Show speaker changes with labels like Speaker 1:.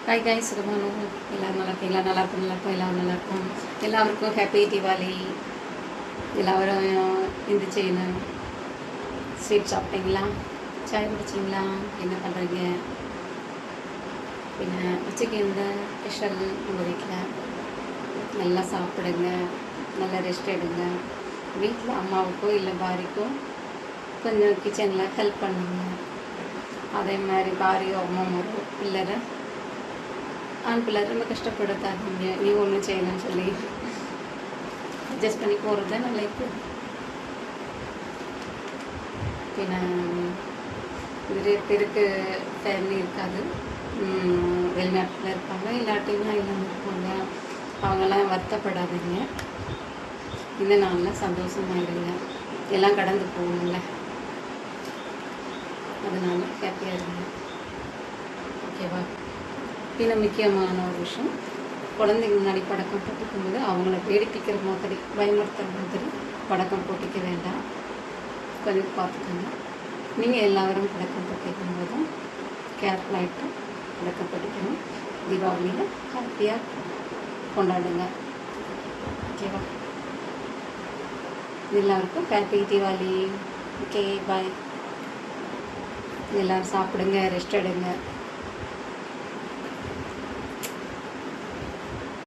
Speaker 1: Hi guys, சுகமானோ எல்லோரும் நல்லா இருக்கீங்களா? நல்லா இருக்கும். எல்லோரும் நல்லாயிருக்கும். எல்லாருக்கும் ஹாப்பி தீபாவளி. எல்லோரும் இந்த செய்யணும். ஸ்வீட் சாப்பிட்டீங்களா? சாய் குடிச்சிங்களா? என்ன பண்ணுறீங்க? பின்ன உச்சிக்கு இந்த ஸ்பெஷல் உங்கள் வீட்டில் நல்லா சாப்பிடுங்க, நல்லா ரெஸ்ட் எடுங்க. வீட்டில் அம்மாவுக்கோ இல்லை பாரிக்கோ கொஞ்சம் கிச்சனில் ஹெல்ப் பண்ணுங்க. அதே மாதிரி பாரியோ அம்மாவோ பிள்ளரை ஆண் பிள்ளை ரொம்ப கஷ்டப்படுத்தாதீங்க. நீ ஒன்றும் செய்யணும்னு சொல்லி அட்ஜஸ்ட் பண்ணி போகிறது தான் நல்லது. பின்ன நிறைய பேருக்கு ஃபேமிலி இருக்காது, வெளிநாட்டில் இருப்பாங்க, இல்லாட்டின்னா இல்லாமல் இருப்பாங்க. அவங்களாம் வருத்தப்படாதீங்க. இந்த நாளில் சந்தோஷமாக இருங்க. எல்லாம் கடந்து போகணும்ல, அதனால ஹாப்பியாக இருங்க. ஓகேவா? பின்ன முக்கியமான ஒரு விஷயம், குழந்தைங்க முன்னாடி படக்கம் போட்டுக்கும் போது அவங்கள வேடிப்பிக்கிற மாதிரி, பயமுறுத்துற மாதிரி படக்கம் போட்டிக்க வேண்டாம். கொஞ்சம் பார்த்துக்கோங்க. நீங்கள் எல்லாரும் படக்கம் போட்டிக்கும் போதும் கேர்ஃபுல்லாகிட்டு படக்கம் போட்டிக்கணும். தீபாவளியில் ஹாப்பியாக கொண்டாடுங்க. ஓகேவா? எல்லாருக்கும் ஹாப்பி தீபாவளி. ஓகே, பாய். எல்லோரும் சாப்பிடுங்க, ரெஸ்ட் எடுங்க.